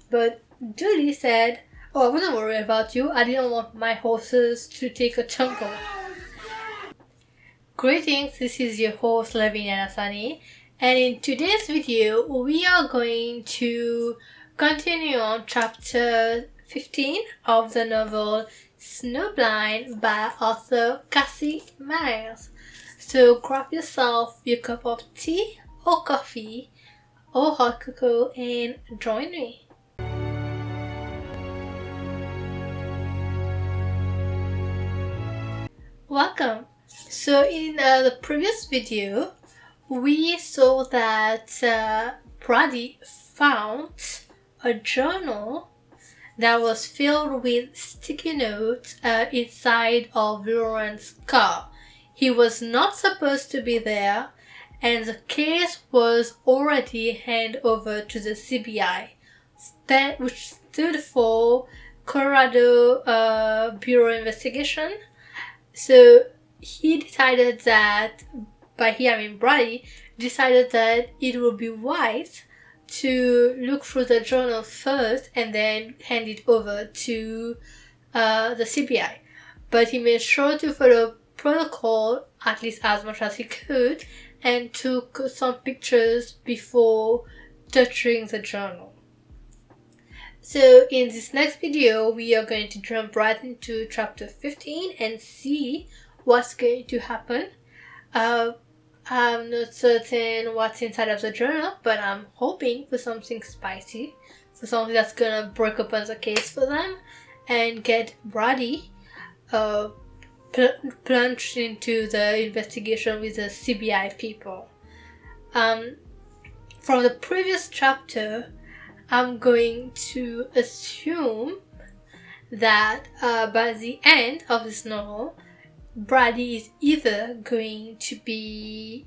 But Julie said, "Oh, I wasn't worried about you. I didn't want my horses to take a tumble." Greetings, this is your host Lavinia Asani, and in today's video we are going to continue on chapter 15 of the novel Snowblind by author Cassie Miles. So grab yourself your cup of tea or coffee or hot cocoa and join me. Welcome. So in the previous video, we saw that Brady found a journal that was filled with sticky notes inside of Lauren's car. He was not supposed to be there, and the case was already handed over to the CBI, which stood for Colorado Bureau Investigation. So he decided that, by he I mean Brady, decided that it would be wise to look through the journal first and then hand it over to the CBI. But he made sure to follow protocol at least as much as he could and took some pictures before touching the journal. So in this next video, we are going to jump right into chapter 15 and see what's going to happen. I'm not certain what's inside of the journal, but I'm hoping for something spicy, for something that's gonna break open the case for them and get Brady plunged into the investigation with the CBI people. From the previous chapter, I'm going to assume that by the end of this novel, Brady is either going to be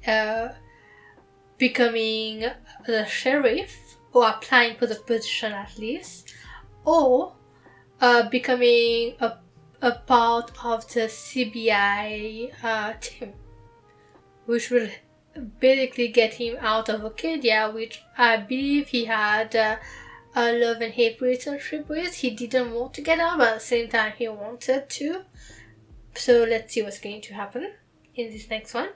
becoming the sheriff, or applying for the position at least, or becoming a part of the CBI team, which will basically get him out of Acadia, which I believe he had a love and hate relationship with. He didn't want to get out, but at the same time he wanted to. So let's see what's going to happen in this next one.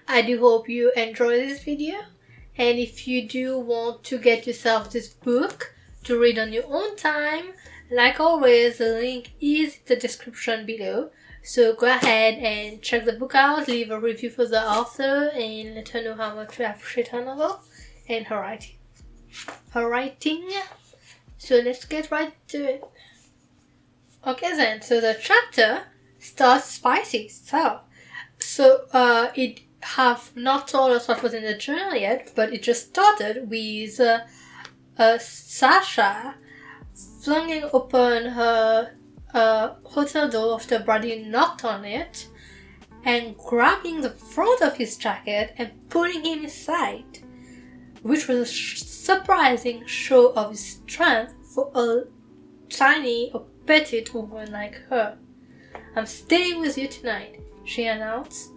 I do hope you enjoy this video, and if you do want to get yourself this book to read on your own time, like always, the link is in the description below. So go ahead and check the book out, leave a review for the author, and let her know how much you appreciate her novel and her writing. So let's get right to it. Okay then, so the chapter starts spicy. So it have not told us what was in the journal yet, but it just started with Sasha flinging open her hotel door after Brady knocked on it and grabbing the front of his jacket and putting him inside, which was a surprising show of his strength for a tiny or petite woman like her. "I'm staying with you tonight," she announced.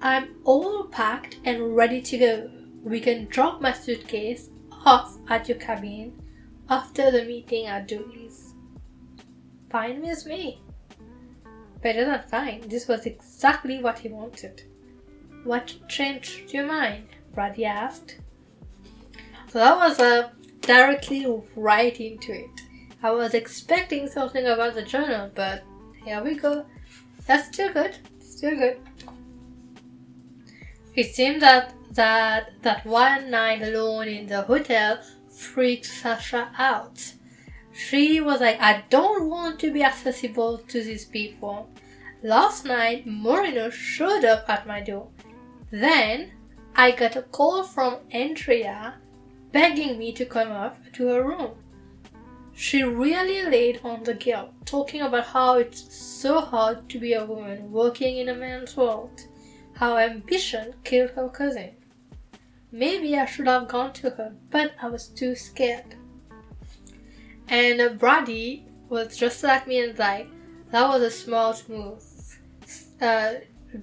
"I'm all packed and ready to go. We can drop my suitcase off at your cabin after the meeting at Julie's." Fine with me. Better than fine. This was exactly what he wanted. "What changed your mind?" Brady asked. So that was directly right into it. I was expecting something about the journal, but here we go. That's still good. Still good. It seemed that one night alone in the hotel freaked Sasha out. She was like, "I don't want to be accessible to these people. Last night, Moreno showed up at my door. Then, I got a call from Andrea begging me to come up to her room." She really laid on the guilt, talking about how it's so hard to be a woman working in a man's world, how ambition killed her cousin. "Maybe I should have gone to her, but I was too scared." And Brady was just like me and like, that was a smart move.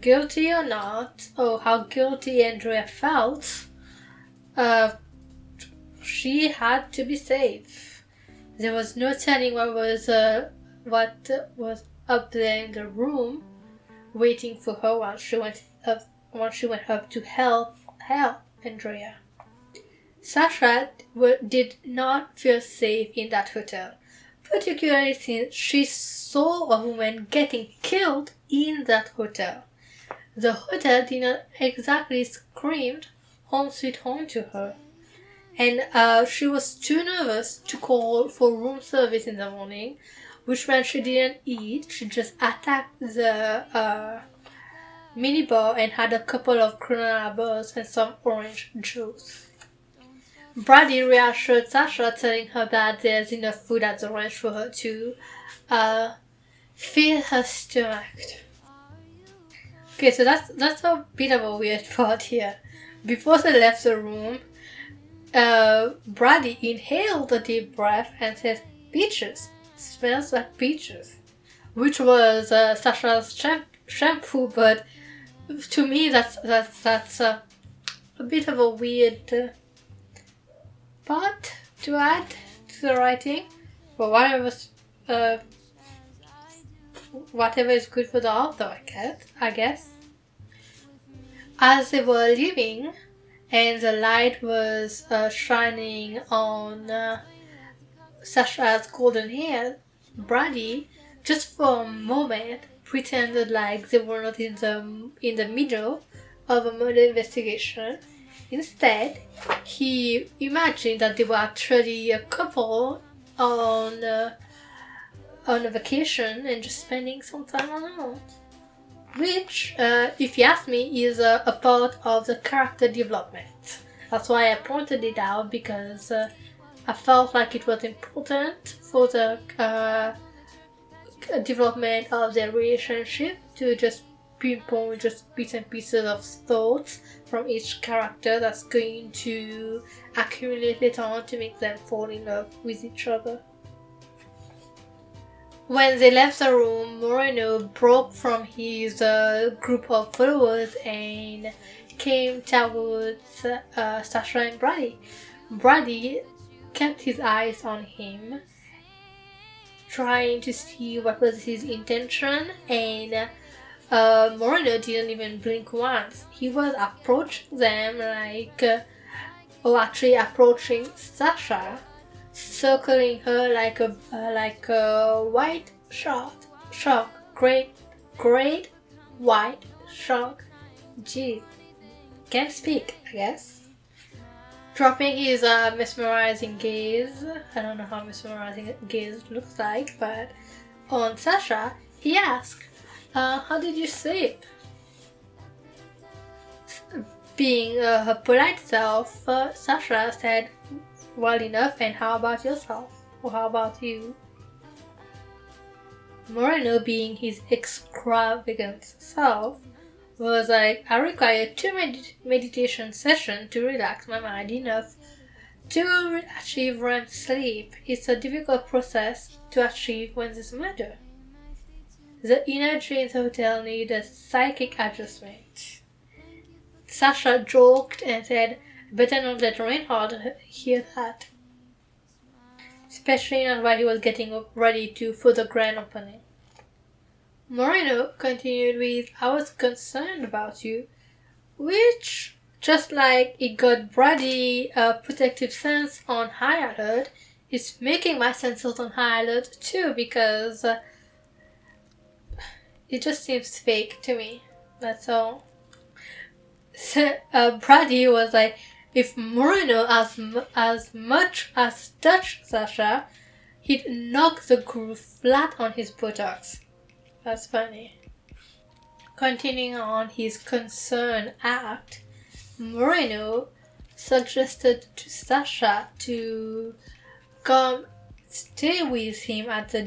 Guilty or not, or how guilty Andrea felt, she had to be safe. There was no telling what was up there in the room, waiting for her while she went up to help Andrea. Sasha did not feel safe in that hotel, particularly since she saw a woman getting killed in that hotel. The hotel did not exactly scream "Home Sweet Home" to her, and she was too nervous to call for room service in the morning, which meant she didn't eat. She just attacked the minibar and had a couple of granola bars and some orange juice. Brady reassured Sasha, telling her that there's enough food at the ranch for her to fill her stomach. Okay, so that's a bit of a weird part here. Before they left the room, Brady inhaled a deep breath and said, "Peaches, smells like peaches," which was Sasha's shampoo, but to me that's a bit of a weird part to add to the writing, but whatever is good for the author, I guess. As they were leaving and the light was shining on Sasha's golden hair, Brady, just for a moment, pretended like they were not in the middle of a murder investigation. Instead, he imagined that they were actually a couple on a vacation and just spending some time alone. Which, if you ask me, is a part of the character development. That's why I pointed it out, because I felt like it was important for the development of their relationship to just pinpoint just bits and pieces of thoughts from each character that's going to accumulate later on to make them fall in love with each other. When they left the room, Moreno broke from his group of followers and came towards Sasha and Brady. Brady kept his eyes on him, trying to see what was his intention, and Moreno didn't even blink once. He was approaching them actually approaching Sasha, circling her like a white shark, great white shark. Jeez, can't speak, I guess. Dropping his mesmerizing gaze, I don't know how mesmerizing gaze looks like, but on Sasha, he asked, "How did you sleep?" Being her polite self, Sasha said, "Well enough, and how about yourself? Or how about you?" Moreno, being his extravagant self, was like, "I require 2 meditation sessions to relax my mind enough to achieve REM sleep. It's a difficult process to achieve when there's murder. The energy in the hotel needs a psychic adjustment." Sasha joked and said, "Better not let Reinhard hear that." Especially not while he was getting ready for the grand opening. Moreno continued with, "I was concerned about you," which, just like it got Brady a protective sense on high alert, is making my senses on high alert too, because it just seems fake to me. That's all. So, Brady was like, if Moreno as much as touched Sasha, he'd knock the groove flat on his buttocks. That's funny. Continuing on his concern act, Moreno suggested to Sasha to come stay with him at the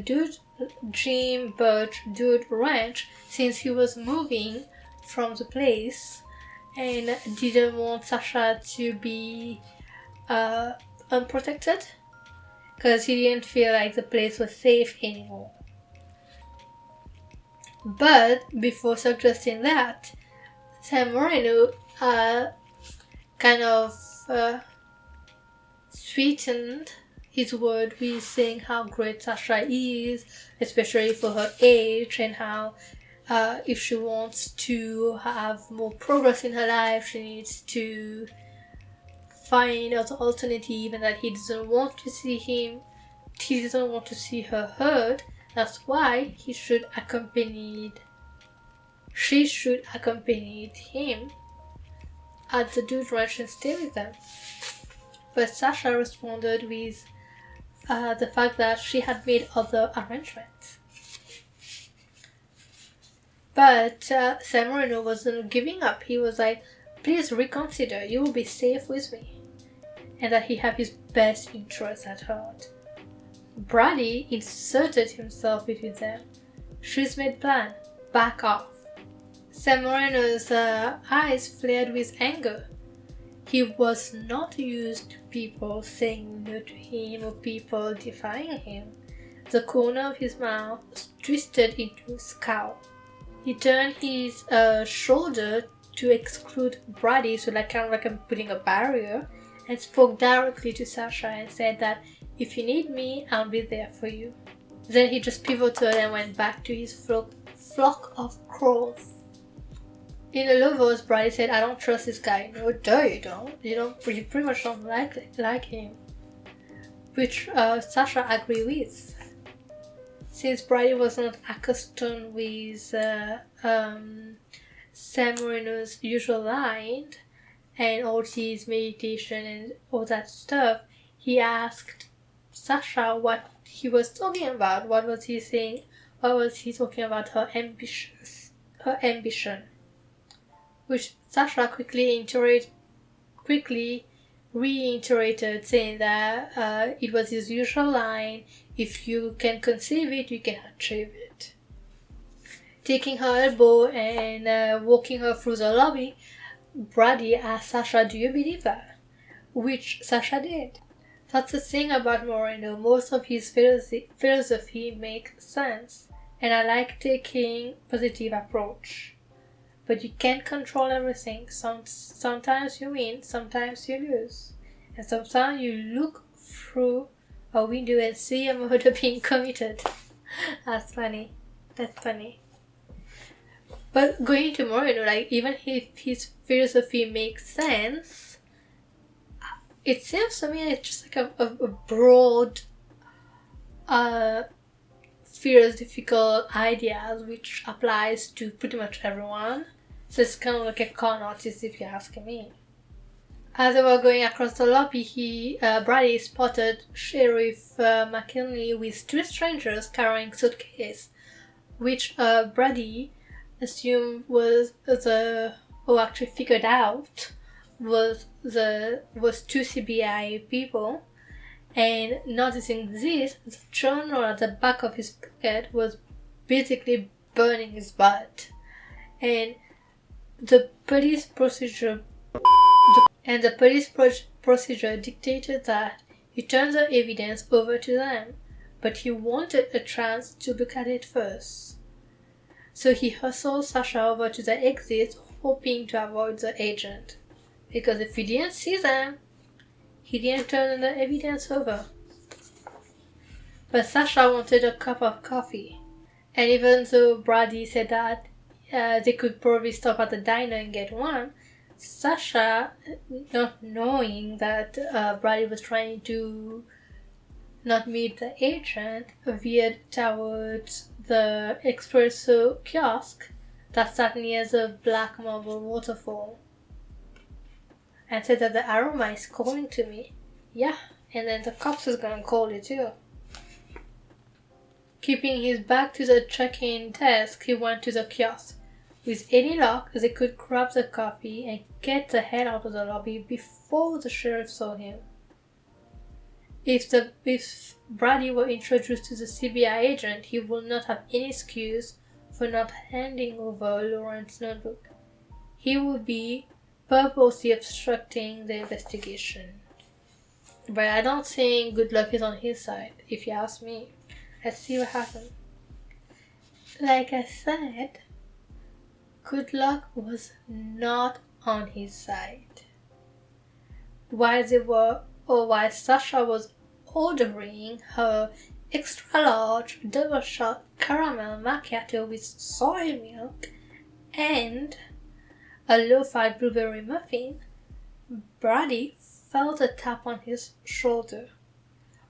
Jim Birch Dude Ranch, since he was moving from the place and didn't want Sasha to be unprotected, because he didn't feel like the place was safe anymore. But before suggesting that, Sam Moreno kind of sweetened his word with saying how great Sasha is, especially for her age, and how if she wants to have more progress in her life, she needs to find an alternative, and that he doesn't want to see her hurt. That's why she should accompany him at the dude ranch and stay with them. But Sasha responded with the fact that she had made other arrangements. But San Marino wasn't giving up. He was like, please reconsider, you will be safe with me. And that he had his best interests at heart. Brady inserted himself between them. She's made plan. Back off. San Marino's eyes flared with anger. He was not used to people saying no to him or people defying him. The corner of his mouth twisted into a scowl. He turned his shoulder to exclude Brady, so like kind of like putting a barrier, and spoke directly to Sasha and said that if you need me, I'll be there for you. Then he just pivoted and went back to his flock of crows. In a low voice, Brady said, I don't trust this guy. No, you don't. You pretty much don't like him. Which Sasha agreed with. Since Brady was not accustomed with San Marino's usual line and all his meditation and all that stuff, he asked Sasha what he was talking about. What was he saying? What was he talking about? Her ambition. Which Sasha quickly reiterated, saying that it was his usual line, if you can conceive it, you can achieve it. Taking her elbow and walking her through the lobby, Brady asked Sasha, do you believe that? Which Sasha did. That's the thing about Moreno, most of his philosophy makes sense, and I like taking positive approach. But you can't control everything. Sometimes you win, sometimes you lose. And sometimes you look through a window and see a murder being committed. That's funny. But going to Moreno, like even if his philosophy makes sense, it seems to me it's just like a broad philosophical ideas which applies to pretty much everyone. So it's kind of like a con artist if you're asking me. As they were going across the lobby, Brady spotted Sheriff McKinley with two strangers carrying suitcases, which Brady assumed actually figured out was two CBI people. And noticing this, the journal at the back of his pocket was basically burning his butt. And the police procedure dictated that he turned the evidence over to them, but he wanted a chance to look at it first. So he hustled Sasha over to the exit, hoping to avoid the agent. Because if he didn't see them, he didn't turn the evidence over. But Sasha wanted a cup of coffee. And even though Brady said that they could probably stop at the diner and get one, Sasha, not knowing that Brady was trying to not meet the agent, veered towards the espresso kiosk that sat near the black marble waterfall. And said that the aroma is calling to me. Yeah, and then the cops is gonna call you too. Keeping his back to the check-in desk, he went to the kiosk. With any luck, they could grab the coffee and get the hell out of the lobby before the sheriff saw him. If Brady were introduced to the CBI agent, he would not have any excuse for not handing over Lauren's notebook. He would be purposely obstructing the investigation. But I don't think good luck is on his side, if you ask me. Let's see what happens. Like I said, good luck was not on his side. While they were or while Sasha was ordering her extra large double shot caramel macchiato with soy milk and a low-fat blueberry muffin, Brady felt a tap on his shoulder.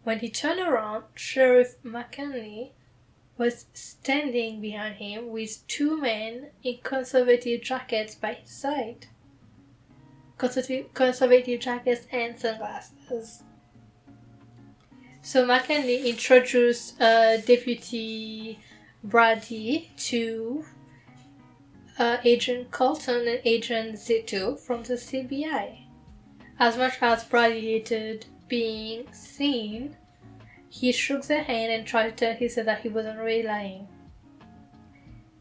When he turned around, Sheriff McKinley was standing behind him with two men in conservative jackets by his side. Conservative jackets and sunglasses. So McKinley introduced Deputy Brady to Agent Colton and Agent Zito from the CBI. As much as Brady hated being seen, he shook their hand and tried to tell his son that he wasn't really lying.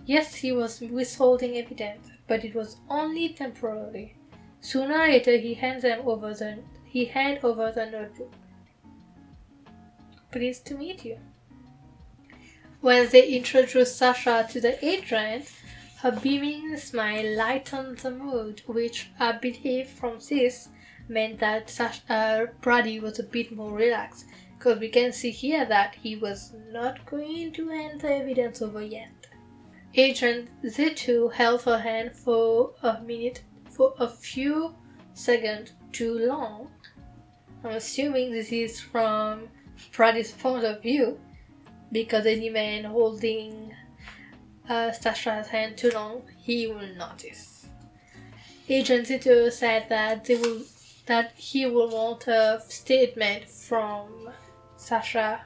Yes, he was withholding evidence, but it was only temporarily. Sooner or later, he handed over the notebook. Pleased to meet you. When they introduced Sasha to the agent, her beaming smile lightened the mood, which I believe from this meant that Brady was a bit more relaxed, because we can see here that he was not going to hand the evidence over yet. Agent Zito held her hand for a few seconds too long. I'm assuming this is from Brady's point of view, because any man holding Sasha's hand too long, he will notice. Agent Zito said that he will want a statement from Sasha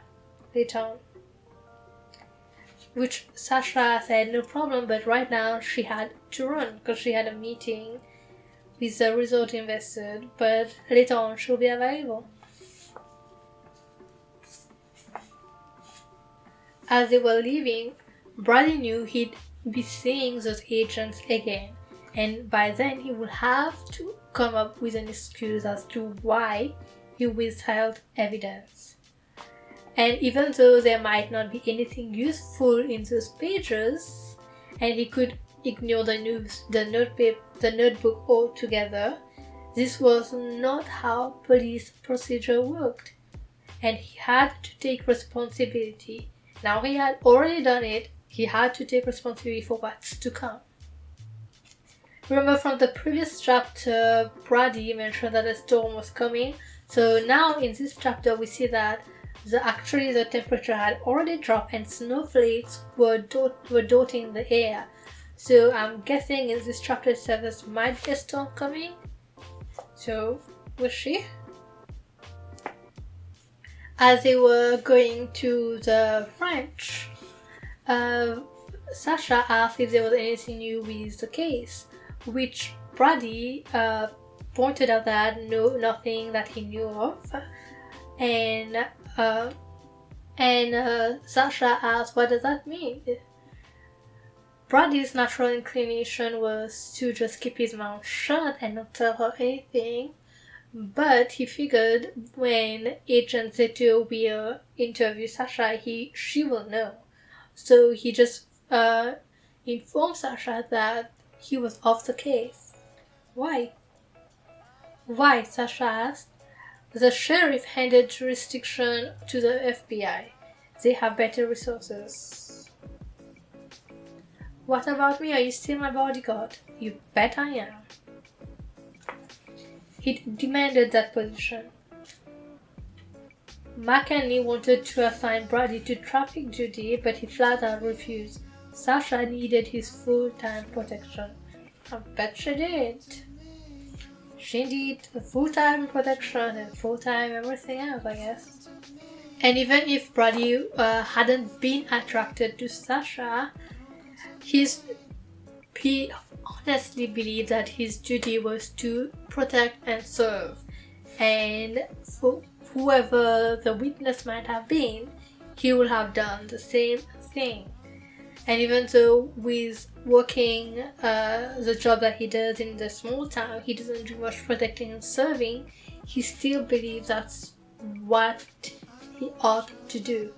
later on, which Sasha said no problem, but right now she had to run because she had a meeting with the resort investor, but later on she'll be available. As they were leaving, Brady knew he'd be seeing those agents again, and by then he would have to come up with an excuse as to why he withheld evidence. And even though there might not be anything useful in those pages, and he could ignore the notebook altogether, this was not how police procedure worked, and he had to take responsibility. Now he had already done it, he had to take responsibility for what's to come. Remember from the previous chapter, Brady mentioned that a storm was coming, so now in this chapter we see that the temperature had already dropped and snowflakes were dotting the air. So I'm guessing in this chapter itself there might be a storm coming. So we'll see. As they were going to the ranch, Sasha asked if there was anything new with the case, which Brady pointed out that no, nothing that he knew of, and Sasha asked, what does that mean? Brady's natural inclination was to just keep his mouth shut and not tell her anything, but he figured when Agent Zito will interview Sasha, she will know. So he just informed Sasha that he was off the case. Why? Why? Sasha asked. The sheriff handed jurisdiction to the FBI. They have better resources. What about me? Are you still my bodyguard? You bet I am. He demanded that position. McKinley wanted to assign Brady to traffic duty, but he flat out refused. Sasha needed his full-time protection. I bet she did. She needed full-time protection and full-time everything else, I guess. And even if Brady hadn't been attracted to Sasha, he honestly believed that his duty was to protect and serve. And for whoever the witness might have been, he would have done the same thing. And even though with working the job that he does in the small town, he doesn't do much protecting and serving, he still believes that's what he ought to do.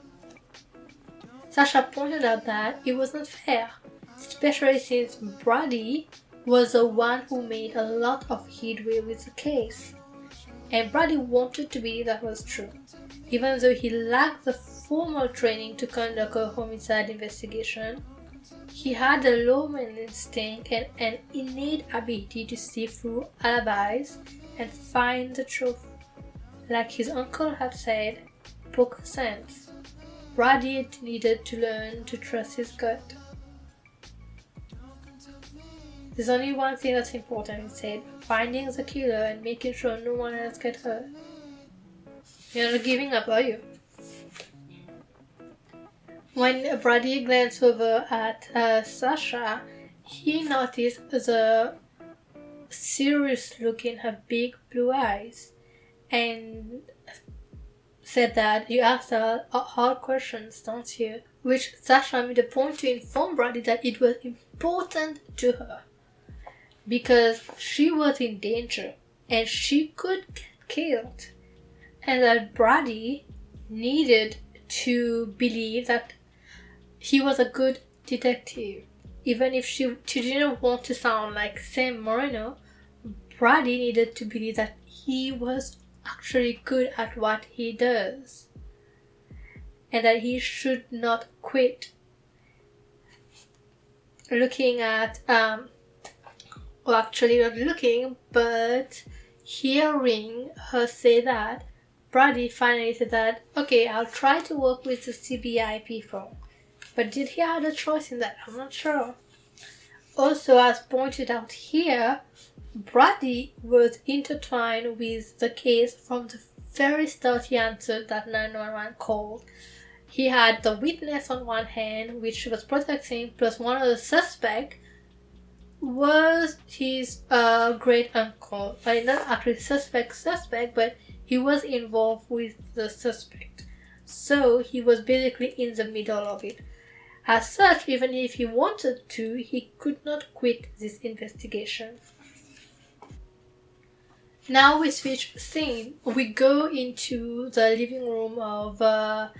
Sasha pointed out that it was not fair, especially since Brady was the one who made a lot of headway with the case. and Brady wanted to believe that was true, even though he lacked the formal training to conduct a homicide investigation. He had a lawman instinct and an innate ability to see through alibis and find the truth. Like his uncle had said, poker sense. Brady needed to learn to trust his gut. There's only one thing that's important, he said, finding the killer and making sure no one else gets hurt. You're not giving up, are you? When Brady glanced over at Sasha, he noticed the serious look in her big blue eyes and said that you asked her hard questions, don't you? Which Sasha made a point to inform Brady that it was important to her because she was in danger and she could get killed, and that Brady needed to believe that he was a good detective. Even if she didn't want to sound like Sam Moreno, Brady needed to believe that he was actually good at what he does and that he should not quit. Looking at, well, actually not looking, but hearing her say that, Brady finally said that, okay, I'll try to work with the CBI people. But did he have a choice in that? I'm not sure. Also, as pointed out here, Brady was intertwined with the case from the very start he answered that 911 call. He had the witness on one hand, which was protecting, plus one of the suspects was his great uncle. Not actually suspect, but he was involved with the suspect. So he was basically in the middle of it. As such, even if he wanted to, he could not quit this investigation. Now we switch scene. We go into the living room of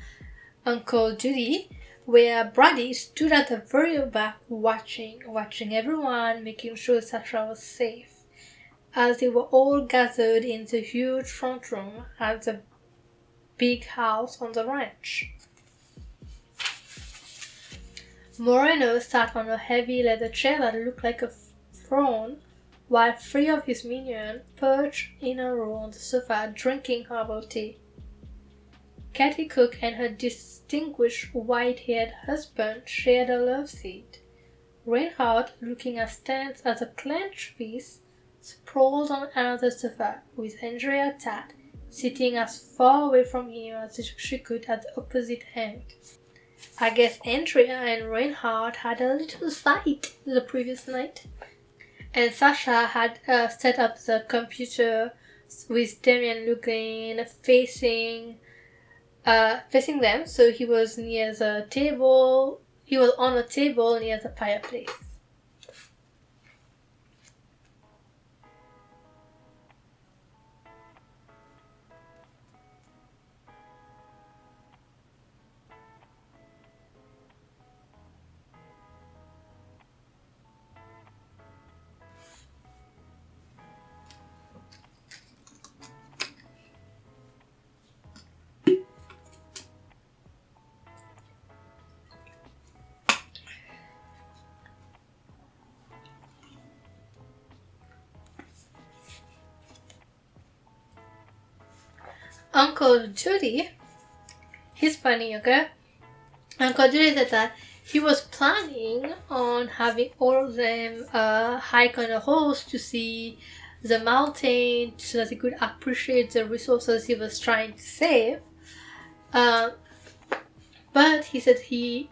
Uncle Judy, where Brady stood at the very back watching everyone, making sure Sasha was safe, as they were all gathered in the huge front room at the big house on the ranch. Moreno sat on a heavy leather chair that looked like a throne, while three of his minions perched in a row on the sofa drinking herbal tea. Katie Cook and her distinguished white-haired husband shared a love seat. Reinhardt, looking as tense as a clenched fist, sprawled on another sofa, with Andrea Tatt sitting as far away from him as she could at the opposite end. I guess Andrea and Reinhardt had a little fight the previous night, and Sasha had set up the computer with Damien looking facing them, so he was near the table. He was on a table near the fireplace. Uncle Judy, he's funny, okay? Uncle Judy said that he was planning on having all of them hike on a horse to see the mountain so that he could appreciate the resources he was trying to save. But he said he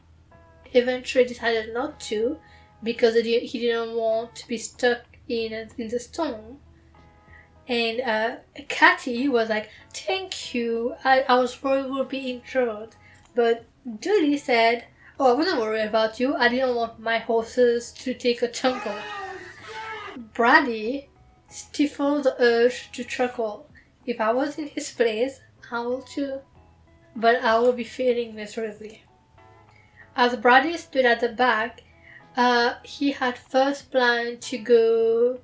eventually decided not to because he didn't want to be stuck in the storm. And Katie was like, thank you, I was worried we would be injured. But Judy said, oh, I wasn't worried about you, I didn't want my horses to take a tumble. Brady stifled the urge to chuckle. If I was in his place, I will too. But I will be feeling miserably. As Brady stood at the back, he had first planned to go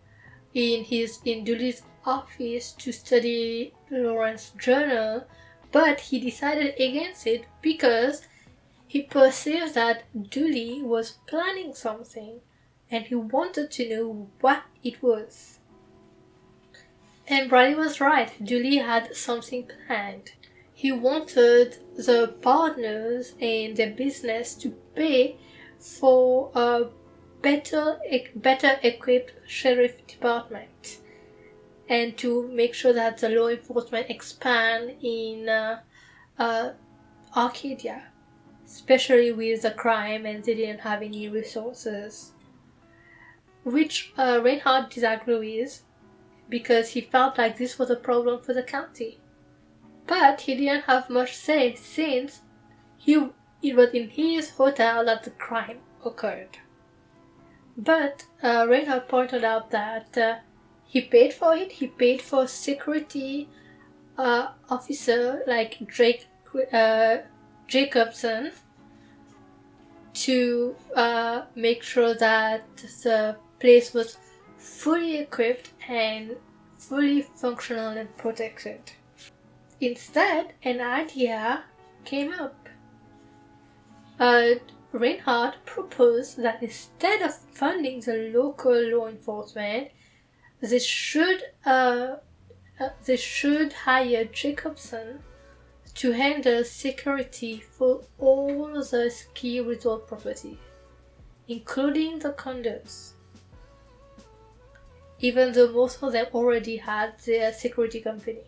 in Judy's office to study Lawrence's journal, but he decided against it because he perceived that Dooley was planning something and he wanted to know what it was. And Brady was right, Dooley had something planned. He wanted the partners in their business to pay for a better equipped sheriff department and to make sure that the law enforcement expand in Arcadia, especially with the crime, and they didn't have any resources, which Reinhardt disagreed with because he felt like this was a problem for the county. But he didn't have much say since it was in his hotel that the crime occurred. But Reinhardt pointed out that he paid for it. He paid for a security officer like Jacobson to make sure that the place was fully equipped and fully functional and protected. Instead, an idea came up. Reinhardt proposed that instead of funding the local law enforcement, they should hire Jacobson to handle security for all the ski resort property, including the condos, even though most of them already had their security company.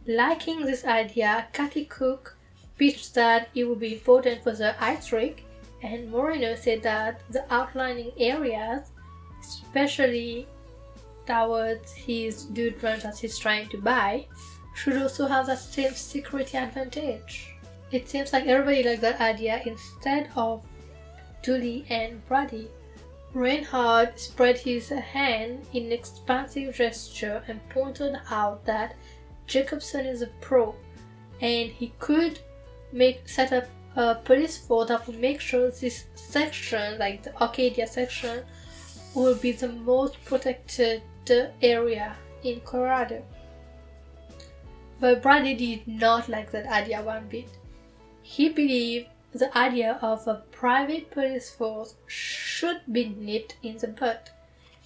Liking this idea, Kathy Cook pitched that it would be important for the ice rink, and Moreno said that the outlying areas, especially towards his dude ranch that he's trying to buy, should also have that same security advantage. It seems like everybody liked that idea. Instead of Dooley and Brady, Reinhardt spread his hand in an expansive gesture and pointed out that Jacobson is a pro and he could set up a police force that would make sure this section, like the Arcadia section, will be the most protected area in Colorado. But Brady did not like that idea one bit. He believed the idea of a private police force should be nipped in the bud,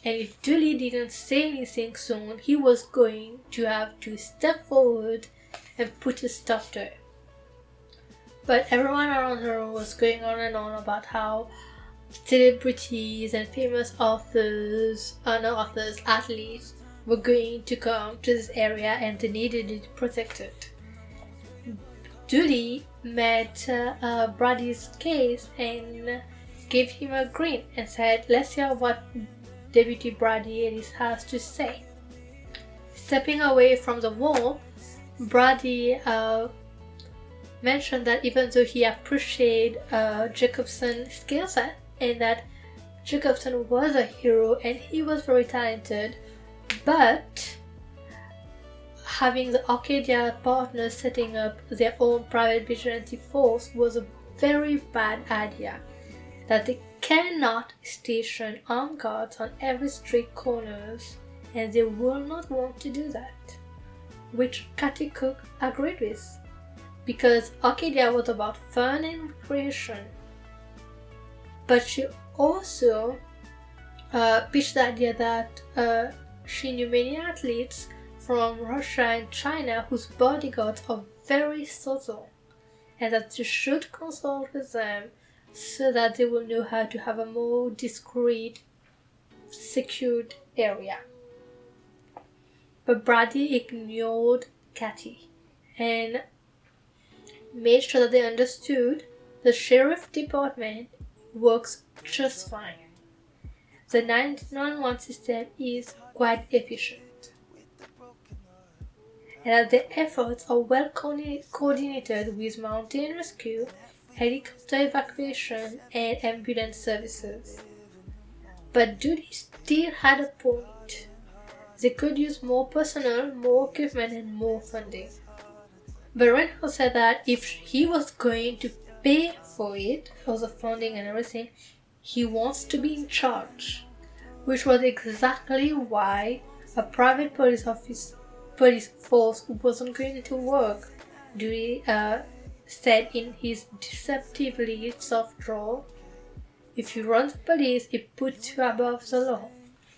and if Dooley didn't say anything soon, he was going to have to step forward and put a stop to it. But everyone around her was going on and on about how celebrities and famous athletes were going to come to this area and they needed it protected. Dooley met Brady's case and gave him a grin and said, "Let's hear what Deputy Brady Ellis has to say." Stepping away from the wall, Brady mentioned that even though he appreciated Jacobson's skill set and that Jacobson was a hero and he was very talented, but having the Arcadia partners setting up their own private vigilante force was a very bad idea, that they cannot station armed guards on every street corners and they will not want to do that, which Kathy Cook agreed with, because Arcadia was about fun and recreation. But she also pitched the idea that she knew many athletes from Russia and China whose bodyguards are very subtle, and that you should consult with them so that they will know how to have a more discreet, secured area. But Brady ignored Kathy and made sure that they understood the sheriff department works just fine. The 911 system is quite efficient, and that the efforts are well coordinated with mountain rescue, helicopter evacuation, and ambulance services. But Dooley still had a point. They could use more personnel, more equipment, and more funding. But Reinhardt said that if he was going to pay for it, for the funding and everything, he wants to be in charge, which was exactly why a private police force wasn't going to work, Dewey said in his deceptively soft drawl. If you run the police, it puts you above the law,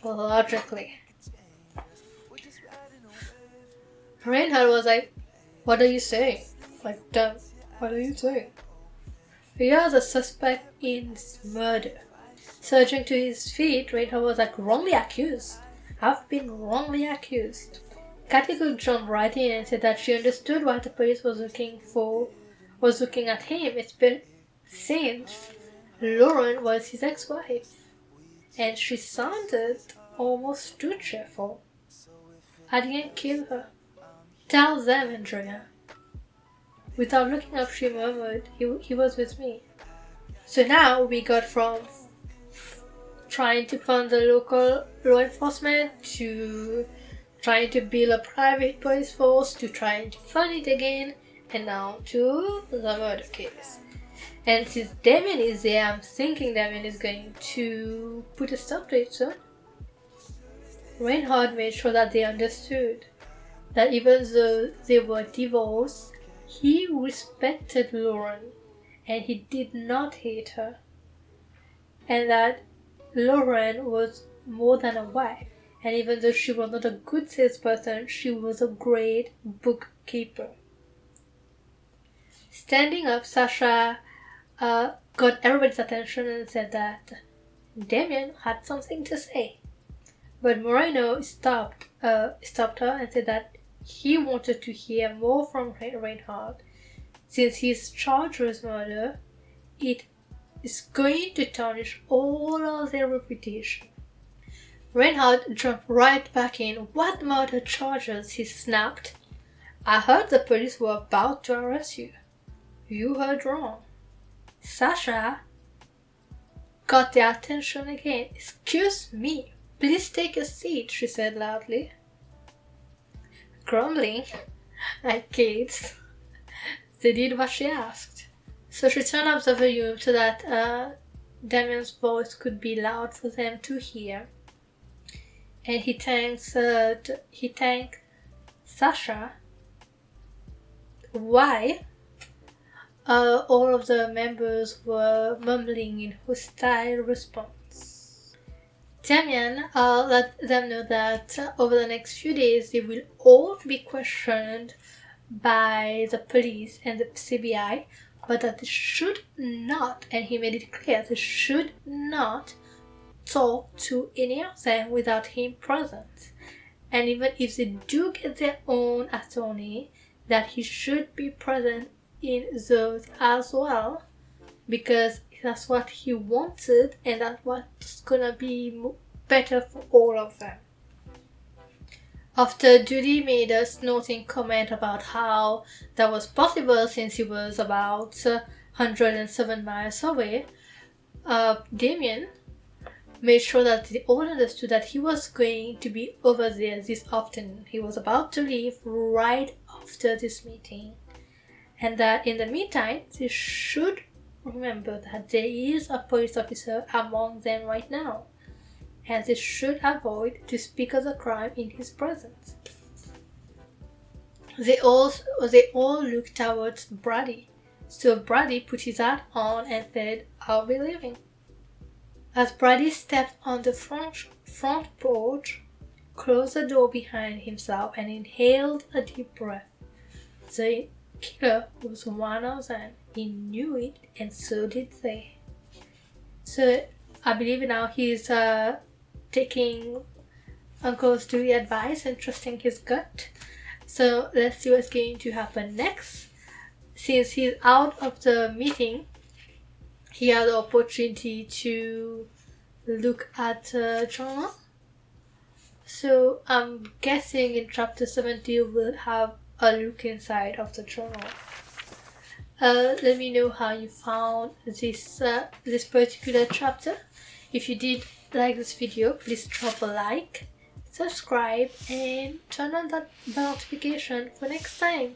logically. Reinhardt was like, what are you saying? Like, dumb, what are you saying? You're the suspect in this murder. Surging to his feet, Reinhardt was like, wrongly accused. I've been wrongly accused. Cathy Cook jumped right in and said that she understood why the police was looking at him, since Lauren was his ex-wife. And she sounded almost too cheerful. I didn't kill her. Tell them, Andrea. Without looking up, she murmured, he was with me. So now we got from trying to fund the local law enforcement to trying to build a private police force to trying to fund it again, and now to the murder case. And since Damien is there, I'm thinking Damien is going to put a stop to it soon. Reinhardt made sure that they understood that even though they were divorced, he respected Lauren and he did not hate her. And that Lauren was more than a wife. And even though she was not a good salesperson, she was a great bookkeeper. Standing up, Sasha got everybody's attention and said that Damien had something to say. But Moreno stopped her and said that he wanted to hear more from Reinhardt. Since he's charged with murder, it is going to tarnish all of their reputation. Reinhardt jumped right back in. What murder charges? He snapped. I heard the police were about to arrest you. You heard wrong. Sasha got their attention again. Excuse me, please take a seat, she said loudly. Grumbling like kids, they did what she asked. So she turned up the volume so that Damien's voice could be loud for them to hear. And he thanked Sasha why all of the members were mumbling in hostile response. Damien let them know that over the next few days they will all be questioned by the police and the CBI, but that they should not, and he made it clear, they should not talk to any of them without him present. And even if they do get their own attorney, that he should be present in those as well, because that's what he wanted and that's what's gonna be better for all of them. After Judy made a snorting comment about how that was possible since he was about 107 miles away, Damien made sure that they all understood that he was going to be over there this afternoon. He was about to leave right after this meeting. And that in the meantime, they should remember that there is a police officer among them right now. And they should avoid to speak of the crime in his presence. They all looked towards Brady. So Brady put his hat on and said, I'll be leaving. As Brady stepped on the front porch, closed the door behind himself and inhaled a deep breath. The killer was one of them. He knew it and so did they. So I believe now he's taking Uncle Stewie's advice and trusting his gut. So let's see what's going to happen next. Since he's out of the meeting, he had the opportunity to look at the journal. So I'm guessing in chapter 70 we'll have a look inside of the journal. Let me know how you found this particular chapter. If you did like this video, please drop a like, subscribe and turn on that bell notification for next time.